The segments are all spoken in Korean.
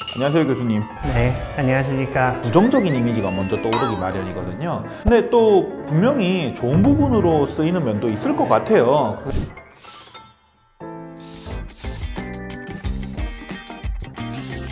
안녕하세요 교수님. 네, 안녕하십니까. 부정적인 이미지가 먼저 떠오르기 마련이거든요. 근데 또 분명히 좋은 부분으로 쓰이는 면도 있을 것 같아요.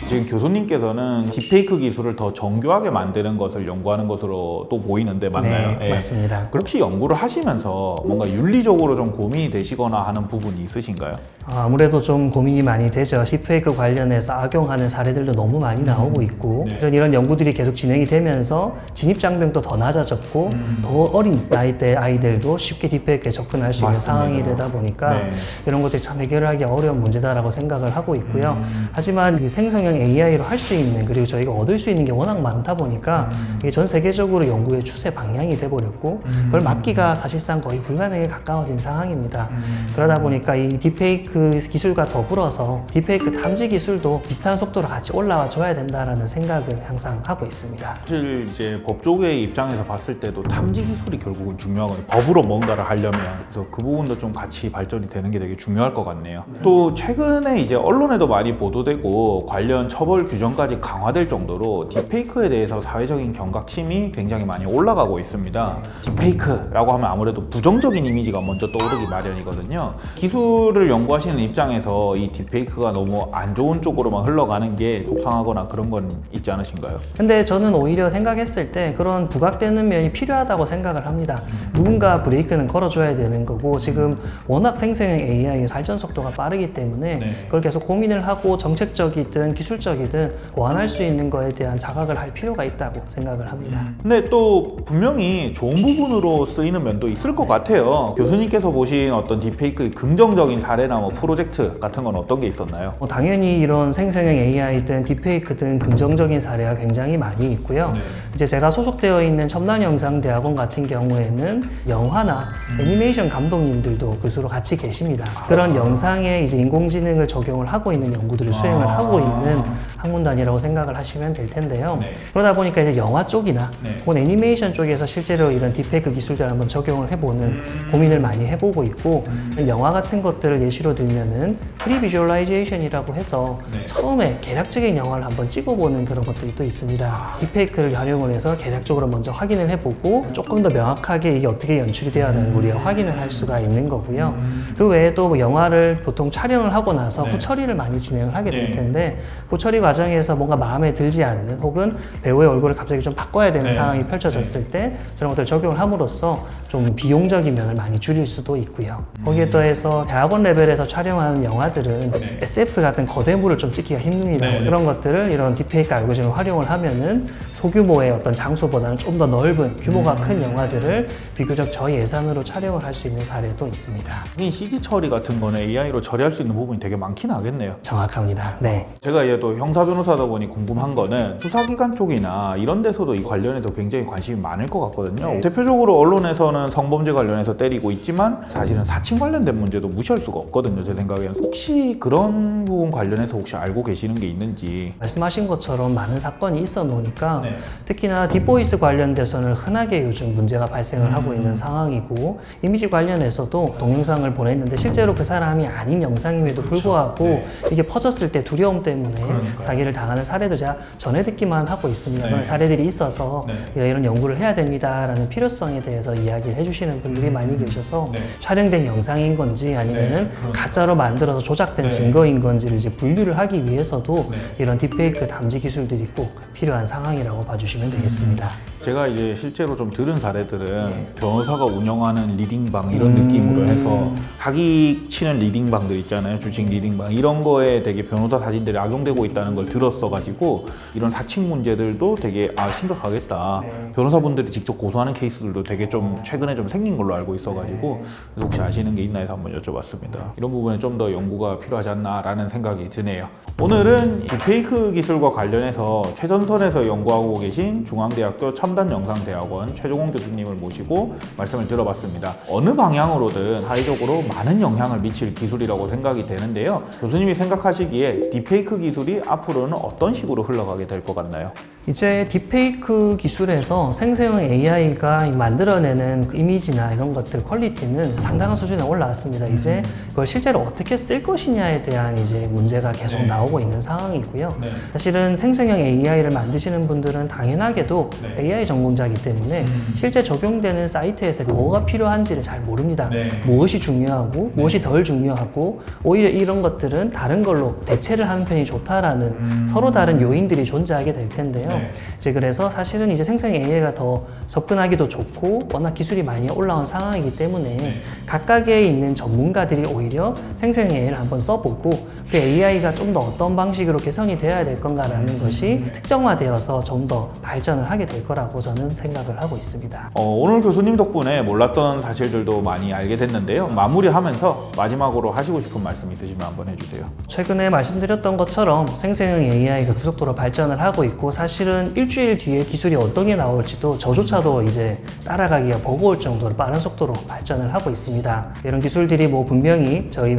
지금 교수님께서는 딥페이크 기술을 더 정교하게 만드는 것을 연구하는 것으로 또 보이는데 맞나요? 네, 맞습니다. 혹시 연구를 하시면서 뭔가 윤리적으로 좀 고민이 되시거나 하는 부분이 있으신가요? 아무래도 좀 고민이 많이 되죠. 딥페이크 관련해서 악용하는 사례들도 너무 많이 나오고 있고 네. 이런 연구들이 계속 진행이 되면서 진입장벽도 더 낮아졌고 더 어린 나이대 아이들도 쉽게 딥페이크에 접근할 수 있는 맞습니다. 상황이 되다 보니까 네. 이런 것들이 참 해결하기 어려운 문제다라고 생각을 하고 있고요. 하지만 그 생성형 AI로 할 수 있는 그리고 저희가 얻을 수 있는 게 워낙 많다 보니까 이게 전 세계적으로 연구의 추세 방향이 돼버렸고 그걸 막기가 사실상 거의 불가능에 가까워진 상황입니다. 그러다 보니까 이 딥페이크 기술과 더불어서 딥페이크 탐지 기술도 비슷한 속도로 같이 올라와 줘야 된다라는 생각을 항상 하고 있습니다. 사실 이제 법조계의 입장에서 봤을 때도 탐지 기술이 결국은 중요하거든요. 법으로 뭔가를 하려면. 그래서 그 부분도 좀 같이 발전이 되는 게 되게 중요할 것 같네요. 또 최근에 이제 언론에도 많이 보도되고 관련 처벌 규정까지 강화될 정도로 딥페이크에 대해서 사회적인 경각심이 굉장히 많이 올라가고 있습니다. 딥페이크라고 하면 아무래도 부정적인 이미지가 먼저 떠오르기 마련이거든요. 기술을 연구하시는 입장에서 이 딥페이크가 너무 안 좋은 쪽으로만 흘러가는 게 속상하거나 그런 건 있지 않으신가요? 근데 저는 오히려 생각했을 때 그런 부각되는 면이 필요하다고 생각을 합니다. 누군가 브레이크는 걸어줘야 되는 거고 지금 워낙 생성형 AI 발전 속도가 빠르기 때문에 네. 그걸 계속 고민을 하고 정책적이든 기술적이든 보완할 수 있는 거에 대한 자각을 할 필요가 있다고 생각을 합니다. 근데 또 분명히 좋은 부분으로 쓰이는 면도 있을 것 같아요. 교수님께서 보신 어떤 딥페이크의 긍정적인 사례나 뭐 프로젝트 같은 건 어떤 게 있었나요? 당연히 이런 생성형 AI든 딥페이크든 긍정적인 사례가 굉장히 많이 있고요. 네. 이제 제가 소속되어 있는 첨단영상대학원 같은 경우에는 영화나 애니메이션 감독님들도 교수로 같이 계십니다. 그런 영상에 이제 인공지능을 적용을 하고 있는 연구들을 수행을 하고 있는 학문단이라고 생각을 하시면 될 텐데요. 네. 그러다 보니까 이제 영화 쪽이나 네. 혹은 애니메이션 쪽에서 실제로 이런 딥페이크 기술들을 한번 적용을 해보는 고민을 많이 해보고 있고 영화 같은 것들을 예시로 들면은 프리비주얼라이제이션이라고 해서 네. 처음에 개략적인 영화를 한번 찍어보는 그런 것들이 또 있습니다. 딥페이크를 활용을 해서 개략적으로 먼저 확인을 해보고 조금 더 명확하게 이게 어떻게 연출이 되어야 되는 우리가 확인을 할 수가 있는 거고요. 그 외에도 뭐 영화를 보통 촬영을 하고 나서 네. 후처리를 많이 진행을 하게 될 네. 텐데 후처리 과정에서 뭔가 마음에 들지 않는 혹은 배우의 얼굴을 갑자기 좀 바꿔야 되는 네. 상황이 펼쳐졌을 때 저런 것들을 적용을 함으로써 좀 비용적인 면을 많이 줄일 수도 있고요. 거기에 더해서 대학원 레벨에서 촬영하는 영화들은 네. SF 같은 거대물을 좀 찍기가 힘듭니다. 네. 그런 것들을 이런 딥페이크 알고리즘을 활용을 하면은 소규모의 어떤 장소보다는 좀 더 넓은 규모가 큰 영화들을 비교적 저예산으로 촬영을 할 수 있는 사례도 있습니다. 이 CG 처리 같은 거는 AI로 처리할 수 있는 부분이 되게 많긴 하겠네요. 정확합니다. 네. 제가 이제 또 형사 변호사다 보니 궁금한 거는 수사기관 쪽이나 이런 데서도 이 관련해서 굉장히 관심이 많을 것 같거든요. 대표적으로 언론에서는 성범죄 관련해서 때리고 있지만 사실은 사칭 관련된 문제도 무시할 수가 없거든요. 제 생각에는. 혹시 그런 부분 관련해서 혹시 알고 계시는 게 있는지. 말씀하신 것처럼 많은 사건이 있어 놓으니까 네. 특히나 딥보이스 관련돼서는 흔하게 요즘 문제가 발생을 하고 있는 상황이고 이미지 관련해서도 동영상을 보냈는데 실제로 그 사람이 아닌 영상임에도 불구하고 네. 이게 퍼졌을 때 두려움 때문에 그러니까요. 사기를 당하는 사례들 제가 전해 듣기만 하고 있습니다. 네. 그런 사례들이 있어서 네. 이런 연구를 해야 됩니다라는 필요성에 대해서 이야기를 해주시는 분들이 많이 계셔서 네. 촬영된 영상인 건지 아니면은 그러니까요. 가짜로 만들어서 조작된 네. 증거인 건지를 이제 분류를 하기 위해서도 네. 이런 딥페이크 담지 기술들이 꼭 필요한 상황이라고 봐주시면 되겠습니다. 제가 이제 실제로 좀 들은 사례들은 변호사가 운영하는 리딩방 이런 느낌으로 해서 사기 치는 리딩방들 있잖아요. 주식 리딩방 이런 거에 되게 변호사 사진들이 악용되고 있다는 걸 들었어가지고 이런 사칭 문제들도 되게 심각하겠다. 변호사분들이 직접 고소하는 케이스들도 되게 좀 최근에 좀 생긴 걸로 알고 있어가지고 그래서 혹시 아시는 게 있나 해서 한번 여쭤봤습니다. 이런 부분에 좀 더 연구가 필요하지 않나라는 생각이 드네요. 오늘은 딥페이크 기술과 관련해서 최전선에서 연구하고 계신 중앙대학교 첨단영상대학원 최종원 교수님을 모시고 말씀을 들어봤습니다. 어느 방향으로든 사회적으로 많은 영향을 미칠 기술이라고 생각이 되는데요. 교수님이 생각하시기에 딥페이크 기술이 앞으로 앞으로는 어떤 식으로 흘러가게 될 것 같나요? 이제 딥페이크 기술에서 생성형 AI가 만들어내는 그 이미지나 이런 것들 퀄리티는 상당한 수준에 올라왔습니다. 이제 그걸 실제로 어떻게 쓸 것이냐에 대한 이제 문제가 계속 네. 나오고 있는 상황이고요. 네. 사실은 생성형 AI를 만드시는 분들은 당연하게도 네. AI 전공자이기 때문에 실제 적용되는 사이트에서 뭐가 필요한지를 잘 모릅니다. 네. 무엇이 중요하고 무엇이 덜 중요하고 오히려 이런 것들은 다른 걸로 대체를 하는 편이 좋다라는 서로 다른 요인들이 존재하게 될 텐데요. 네. 이제 그래서 사실은 이제 생성형 AI가 더 접근하기도 좋고 워낙 기술이 많이 올라온 상황이기 때문에 네. 각각에 있는 전문가들이 오히려 생성형 AI를 한번 써보고 그 AI가 좀 더 어떤 방식으로 개선이 되어야 될 건가라는 것이 특정화되어서 좀 더 발전을 하게 될 거라고 저는 생각을 하고 있습니다. 오늘 교수님 덕분에 몰랐던 사실들도 많이 알게 됐는데요. 마무리하면서 마지막으로 하시고 싶은 말씀 있으시면 한번 해주세요. 최근에 말씀드렸던 것처럼 생성형 AI가 급속도로 발전을 하고 있고 사실은 일주일 뒤에 기술이 어떤 게 나올지도 저조차도 이제 따라가기가 버거울 정도로 빠른 속도로 발전을 하고 있습니다. 이런 기술들이 뭐 분명히 저희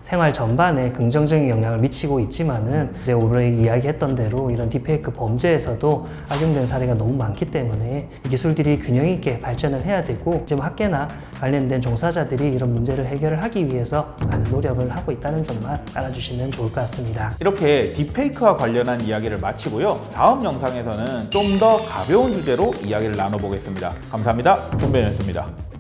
생활 전반에 긍정적인 영향을 미치고 있지만은 이제 오늘 이야기했던 대로 이런 딥페이크 범죄에서도 악용된 사례가 너무 많기 때문에 이 기술들이 균형 있게 발전을 해야 되고 지금 학계나 관련된 종사자들이 이런 문제를 해결을 하기 위해서 많은 노력을 하고 있다는 점만 알아주시면 좋을 것 같습니다. 이렇게 딥페이크와 관련한 이야기를 마치고요. 다음 영상에서는 좀 더 가벼운 주제로 이야기를 나눠보겠습니다. 감사합니다. 손변이었습니다.